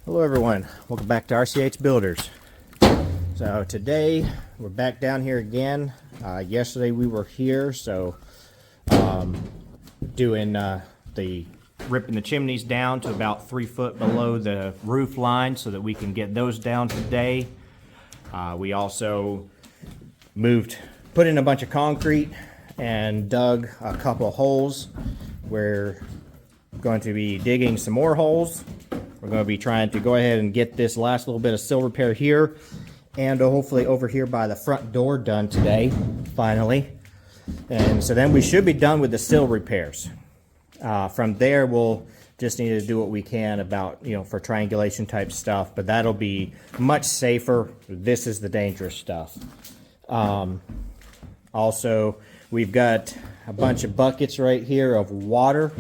Hello everyone, welcome back to RCH Builders. So today we're back down here again. Yesterday we were here, so doing the ripping the chimneys down to about 3 foot below the roof line so that we can get those down today. We also put in a bunch of concrete and dug a couple of holes. We're going to be digging some more holes. We're going to be trying to go ahead and get this last little bit of sill repair here and hopefully over here by the front door done today, finally. And so then we should be done with the sill repairs. From there, we'll just need to do what we can about, for triangulation type stuff, but that'll be much safer. This is the dangerous stuff. Also, we've got a bunch of buckets right here of water,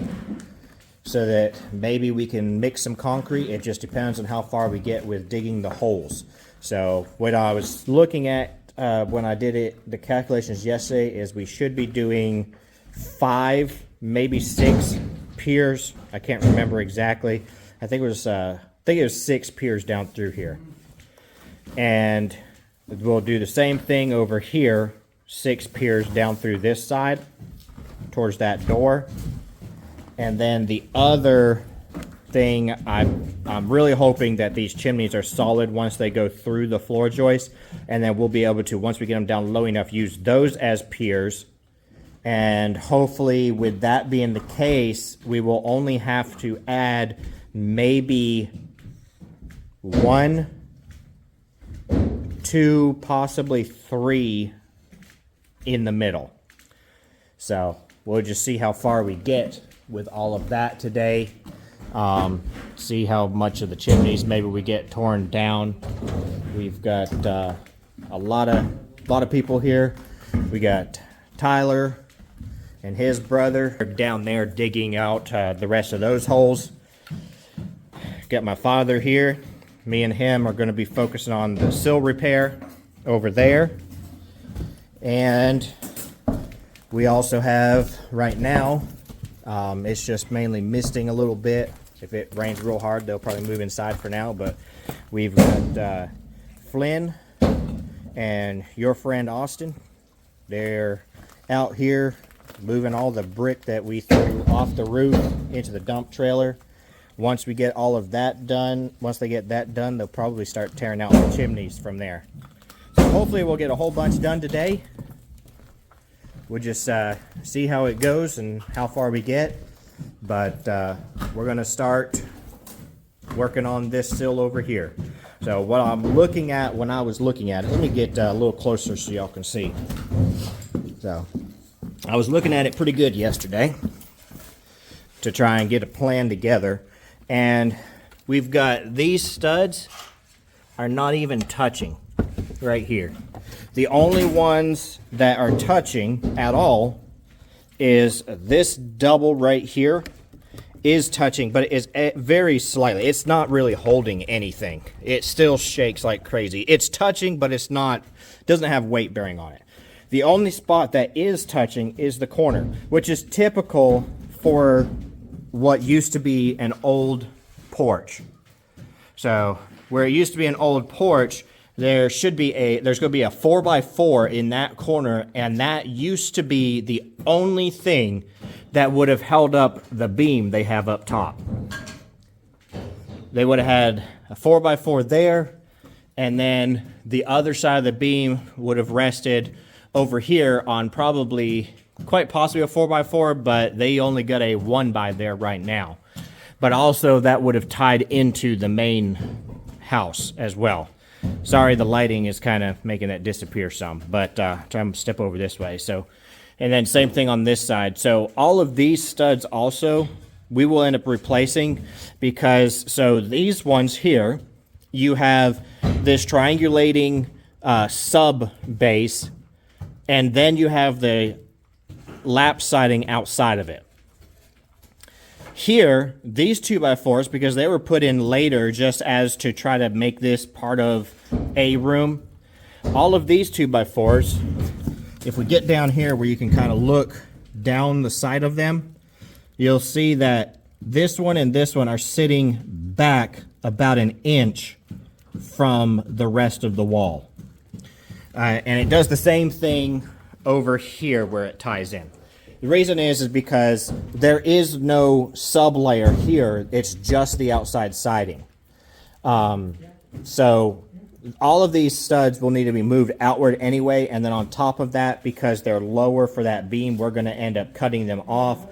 so that maybe we can mix some concrete. It just depends on how far we get with digging the holes. So what I was looking at when I did the calculations yesterday is we should be doing 5, maybe 6 piers. I can't remember exactly. I think it was 6 piers down through here. And we'll do the same thing over here, 6 piers down through this side towards that door. And then the other thing, I'm really hoping that these chimneys are solid once they go through the floor joist, and then we'll be able to, once we get them down low enough, use those as piers. And hopefully with that being the case, we will only have to add maybe 1, 2, possibly 3 in the middle. So we'll just see how far we get with all of that today. See how much of the chimneys maybe we get torn down. We've got a lot of people here. We got Tyler and his brother down there digging out the rest of those holes. Got my father here. Me and him are going to be focusing on the sill repair over there. And we also have right now, it's just mainly misting a little bit. If it rains real hard, they'll probably move inside for now. But we've got Flynn and your friend Austin. They're out here moving all the brick that we threw off the roof into the dump trailer. Once we get all of that done, once they get that done, they'll probably start tearing out the chimneys from there. So hopefully we'll get a whole bunch done today. We'll just see how it goes and how far we get. But we're going to start working on this sill over here. So what I'm looking at when I was looking at it, let me get a little closer so y'all can see. So I was looking at it pretty good yesterday to try and get a plan together. And we've got these studs are not even touching right here. The only ones that are touching at all is this double right here is touching, but it is very slightly. It's not really holding anything. It still shakes like crazy. It's touching, but it's not, doesn't have weight bearing on it. The only spot that is touching is the corner, which is typical for what used to be an old porch. So where it used to be an old porch, there's going to be a 4x4 in that corner, and that used to be the only thing that would have held up the beam they have up top. They would have had a 4x4 there, and then the other side of the beam would have rested over here on probably, quite possibly a 4x4, but they only got a 1x there right now. But also that would have tied into the main house as well. Sorry, the lighting is kind of making that disappear some, but try to step over this way. So, and then same thing on this side. So all of these studs also, we will end up replacing because, so these ones here, you have this triangulating sub base, and then you have the lap siding outside of it. Here, these 2x4s, because they were put in later just as to try to make this part of a room, all of these 2x4s, if we get down here where you can kind of look down the side of them, you'll see that this one and this one are sitting back about an inch from the rest of the wall. And it does the same thing over here where it ties in. The reason is because there is no sub-layer here. It's just the outside siding. So all of these studs will need to be moved outward anyway, and then on top of that, because they're lower for that beam, we're going to end up cutting them off.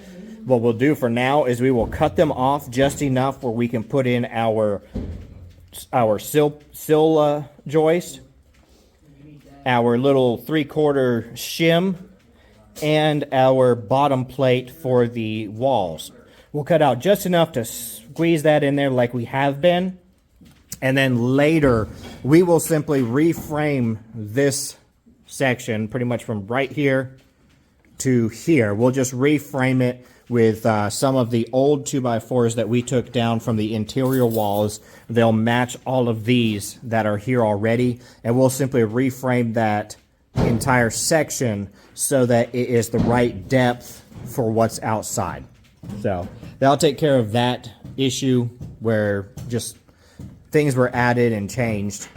What we'll do for now is we will cut them off just enough where we can put in our sill joist, our little 3/4 shim, and our bottom plate for the walls. We'll cut out just enough to squeeze that in there like we have been. And then later, we will simply reframe this section pretty much from right here to here. We'll just reframe it with some of the old 2x4s that we took down from the interior walls. They'll match all of these that are here already. And we'll simply reframe that entire section so that it is the right depth for what's outside. So that'll take care of that issue where just things were added and changed.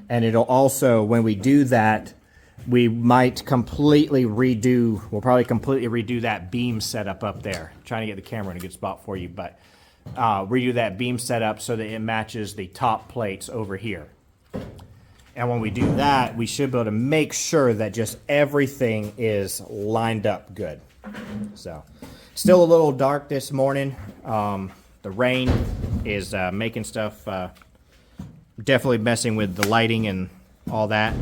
And it'll also, when we do that, we might completely redo, we'll probably completely redo that beam setup up there. I'm trying to get the camera in a good spot for you, but redo that beam setup so that it matches the top plates over here. And when we do that, we should be able to make sure that just everything is lined up good. So, still a little dark this morning. The rain is making stuff, definitely messing with the lighting and all that.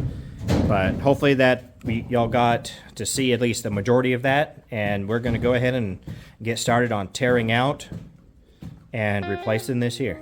But hopefully that y'all got to see at least the majority of that. And we're going to go ahead and get started on tearing out and replacing this here.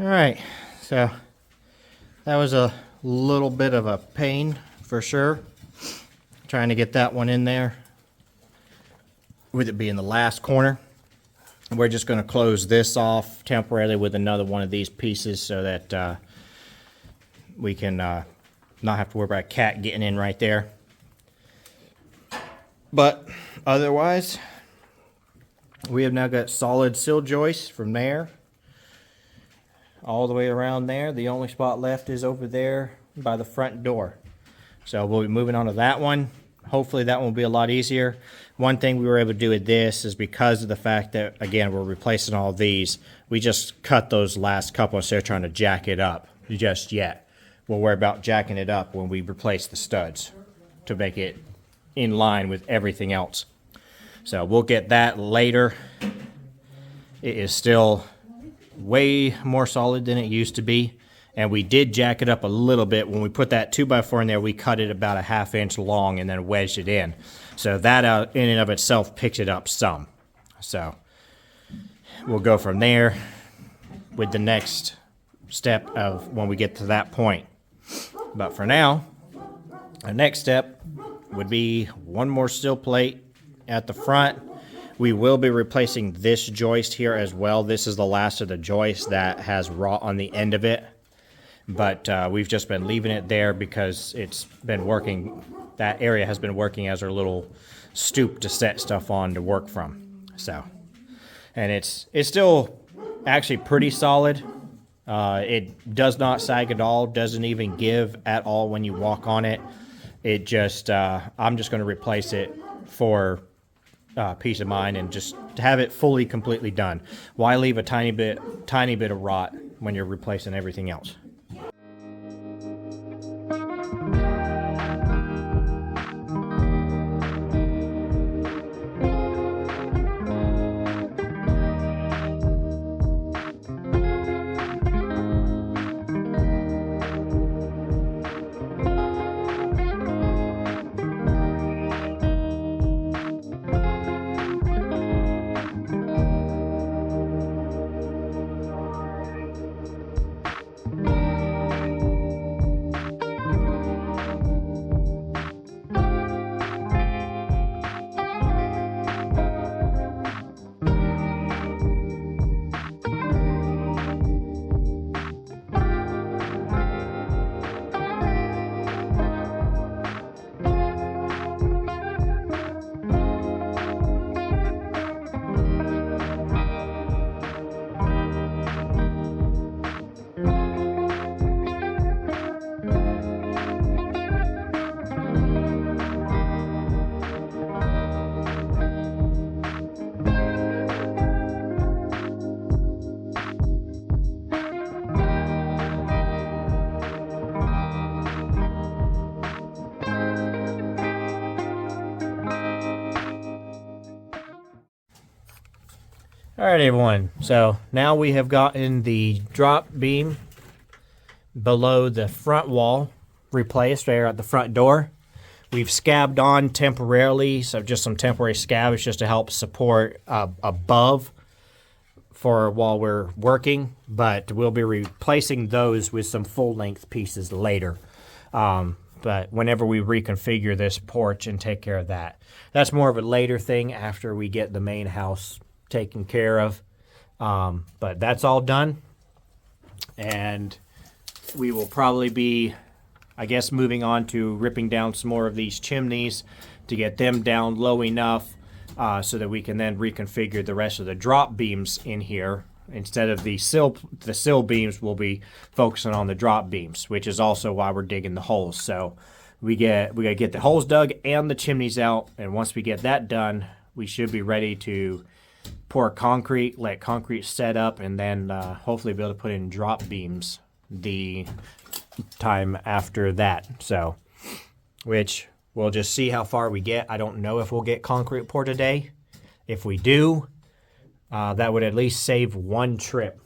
All right, so that was a little bit of a pain for sure, trying to get that one in there with it being the last corner. We're just going to close this off temporarily with another one of these pieces so that we can not have to worry about a cat getting in right there. But otherwise, we have now got solid sill joists from there all the way around there. The only spot left is over there by the front door. So we'll be moving on to that one. Hopefully that one will be a lot easier. One thing we were able to do with this is because of the fact that, again, we're replacing all these, we just cut those last couple instead of trying to jack it up just yet. We'll worry about jacking it up when we replace the studs to make it in line with everything else. So we'll get that later. It is still way more solid than it used to be, and we did jack it up a little bit. When we put that 2x4 in there, we cut it about a 1/2 inch long and then wedged it in, so that in and of itself picked it up some. So we'll go from there with the next step of when we get to that point. But for now, our next step would be one more steel plate at the front. We will be replacing this joist here as well. This is the last of the joist that has rot on the end of it. But we've just been leaving it there because it's been working. That area has been working as our little stoop to set stuff on to work from. So, and it's still actually pretty solid. It does not sag at all, doesn't even give at all when you walk on it. It just, I'm just going to replace it for peace of mind and just have it fully, completely done. Why leave a tiny bit of rot when you're replacing everything else? Alright everyone, so now we have gotten the drop beam below the front wall replaced there at the front door. We've scabbed on temporarily, so just some temporary scabs just to help support above for while we're working, but we'll be replacing those with some full-length pieces later. But whenever we reconfigure this porch and take care of that. That's more of a later thing after we get the main house taken care of. But that's all done. And we will probably be, I guess, moving on to ripping down some more of these chimneys to get them down low enough so that we can then reconfigure the rest of the drop beams in here. Instead of the sill beams, we'll be focusing on the drop beams, which is also why we're digging the holes. So we gotta get the holes dug and the chimneys out, and once we get that done, we should be ready to pour concrete, let concrete set up, and then hopefully be able to put in drop beams the time after that. So, which we'll just see how far we get. I don't know if we'll get concrete poured today. If we do, that would at least save one trip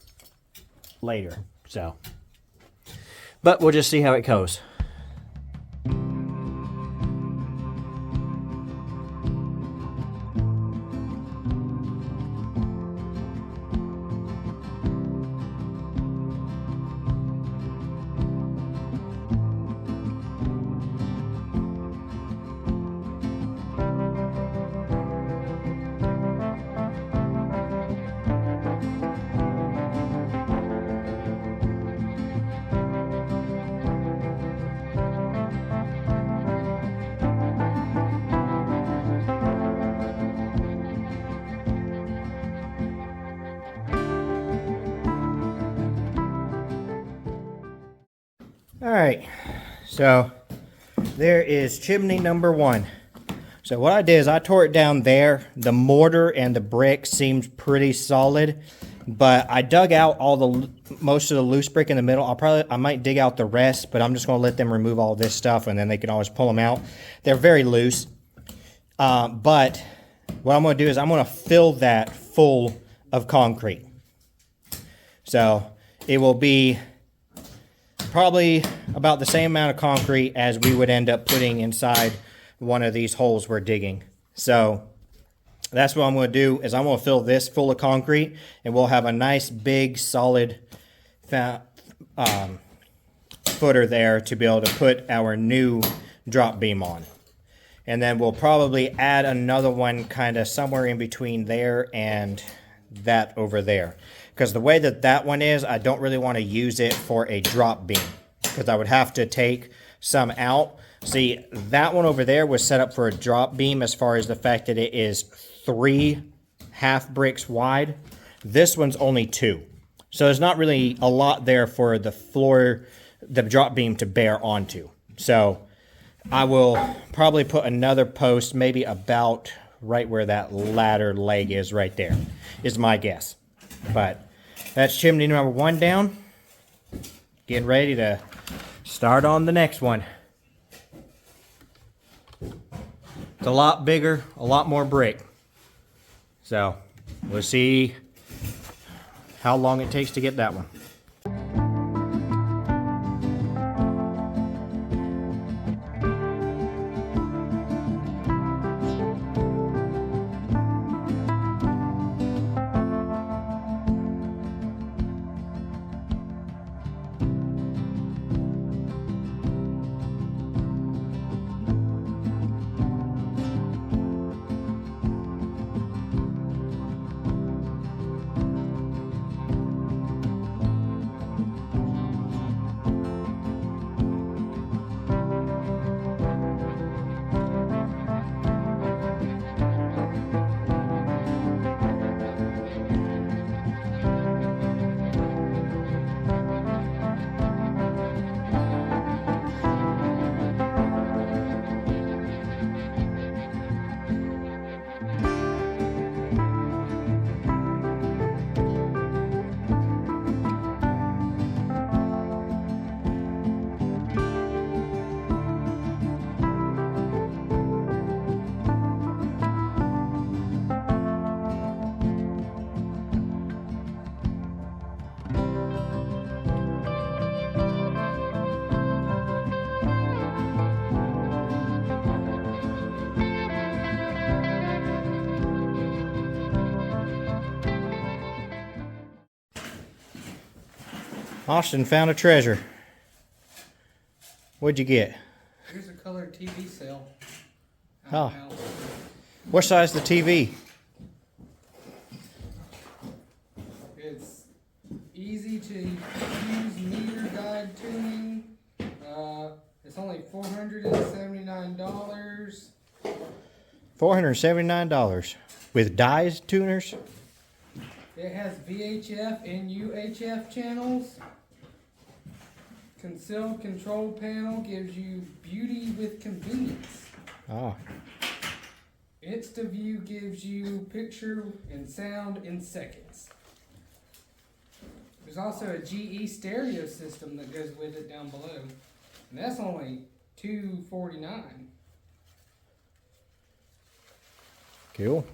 later. So, but we'll just see how it goes. Alright, so there is chimney number one. So what I did is I tore it down there. The mortar and the brick seems pretty solid, but I dug out most of the loose brick in the middle. I might dig out the rest, but I'm just going to let them remove all this stuff and then they can always pull them out. They're very loose, but what I'm going to do is I'm going to fill that full of concrete. So it will be probably about the same amount of concrete as we would end up putting inside one of these holes we're digging. So that's what I'm going to do is I'm going to fill this full of concrete, and we'll have a nice big solid footer there to be able to put our new drop beam on. And then we'll probably add another one kind of somewhere in between there and that over there. Because the way that that one is, I don't really want to use it for a drop beam. Because I would have to take some out. See, that one over there was set up for a drop beam as far as the fact that it is 3 half bricks wide. This one's only 2. So there's not really a lot there for the floor, the drop beam to bear onto. So I will probably put another post maybe about right where that ladder leg is right there, is my guess. But that's chimney number 1 down. Getting ready to start on the next one. It's a lot bigger, a lot more brick. So we'll see how long it takes to get that one. Austin found a treasure. What'd you get? Here's a colored TV cell. Oh. What size is the TV? It's easy to use meter guide tuning. It's only $479. $479 with dies tuners. It has VHF and UHF channels. Concealed control panel gives you beauty with convenience. Oh. InstaView gives you picture and sound in seconds. There's also a GE stereo system that goes with it down below. And that's only $249. Cool.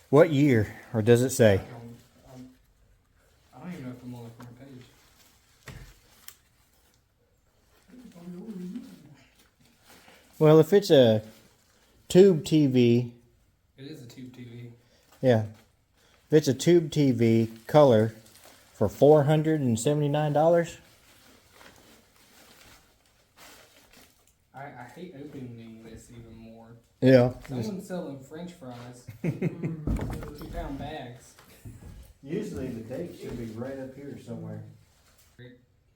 What year, or does it say? I don't even know if I'm on the front page. Well, if it's a tube TV. It is a tube TV. Yeah. If it's a tube TV color for $479. I hate opening this even more. Yeah. Someone's selling French fries. 2-pound bags. Usually the date should be right up here somewhere.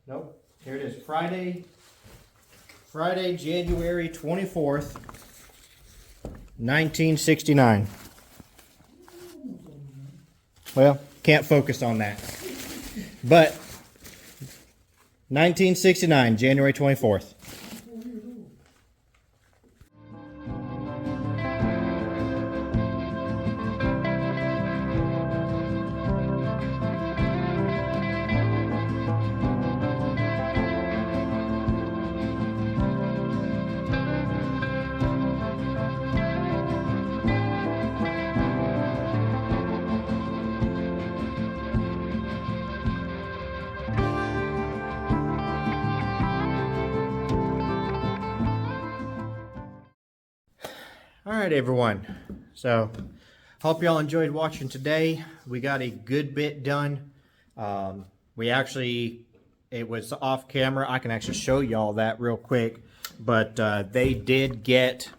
Nope. Here it is. Friday, January 24th, 1969. Well, can't focus on that. But 1969, January 24th. Alright everyone, so hope y'all enjoyed watching today. We got a good bit done. It was off camera. I can actually show y'all that real quick. but they did get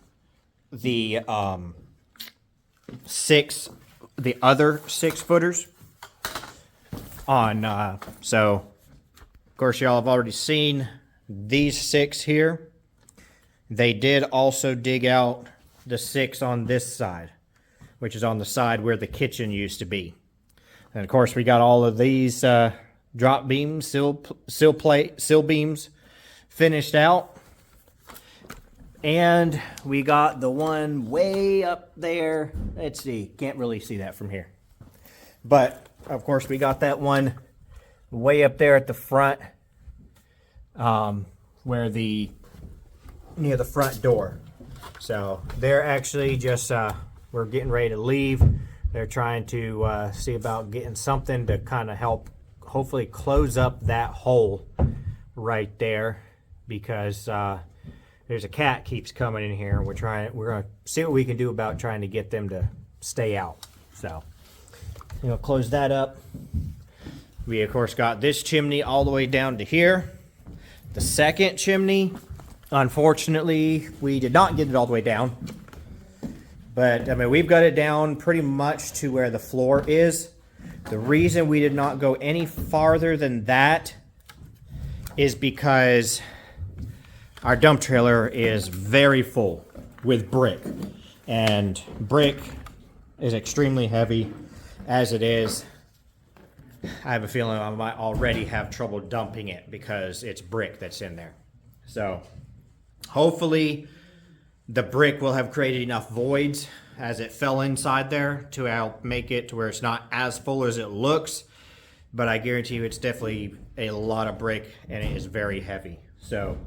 the other 6 footers on. So, of course, y'all have already seen these 6 here. They did also dig out the 6 on this side, which is on the side where the kitchen used to be. And of course, we got all of these drop beams, sill beams finished out. And we got the one way up there. Let's see, can't really see that from here. But of course, we got that one way up there at the front, where near the front door. So they're actually just, we're getting ready to leave. They're trying to see about getting something to kind of help hopefully close up that hole right there, because there's a cat keeps coming in here, and we're going to see what we can do about trying to get them to stay out. So, close that up. We of course got this chimney all the way down to here. The second chimney, unfortunately, we did not get it all the way down. But, I mean, we've got it down pretty much to where the floor is. The reason we did not go any farther than that is because our dump trailer is very full with brick. And brick is extremely heavy as it is. I have a feeling I might already have trouble dumping it because it's brick that's in there. So, hopefully the brick will have created enough voids as it fell inside there to help make it to where it's not as full as it looks. But I guarantee you it's definitely a lot of brick, and it is very heavy. So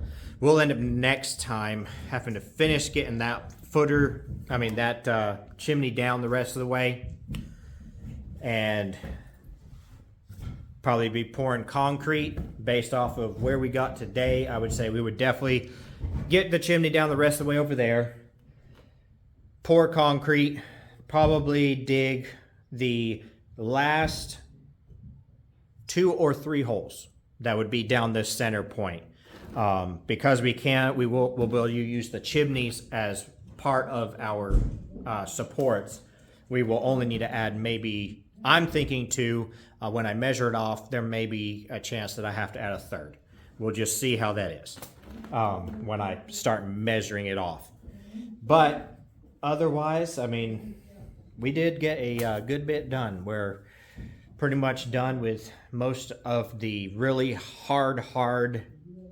we'll end up next time having to finish getting that chimney down the rest of the way, and probably be pouring concrete based off of where we got today. I would say we would definitely get the chimney down the rest of the way over there, pour concrete, probably dig the last 2 or 3 holes that would be down this center point. Because we'll be able to use the chimneys as part of our supports. We will only need to add maybe, I'm thinking 2, when I measure it off, there may be a chance that I have to add a 3rd. We'll just see how that is when I start measuring it off. But otherwise, I mean, we did get a good bit done. We're pretty much done with most of the really hard,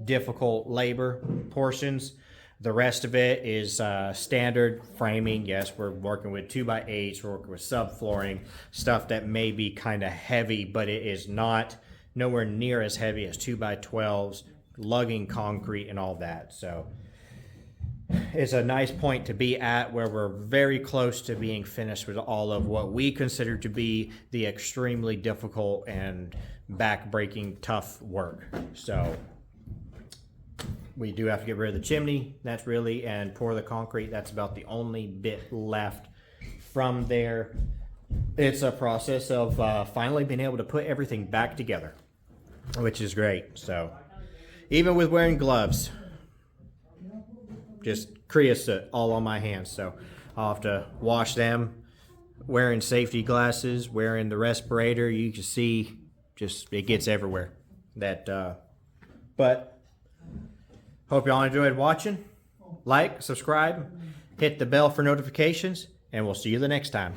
difficult labor portions. The rest of it is standard framing. Yes, we're working with 2x8s, we're working with subflooring, stuff that may be kind of heavy, but it is nowhere near as heavy as 2x12s, lugging concrete and all that. So it's a nice point to be at, where we're very close to being finished with all of what we consider to be the extremely difficult and back-breaking tough work. So we do have to get rid of the chimney, and pour the concrete. That's about the only bit left. From there, it's a process of finally being able to put everything back together, which is great. So even with wearing gloves, just creosote all on my hands. So I'll have to wash them, wearing safety glasses, wearing the respirator. You can see it gets everywhere. But hope y'all enjoyed watching. Like, subscribe, hit the bell for notifications, and we'll see you the next time.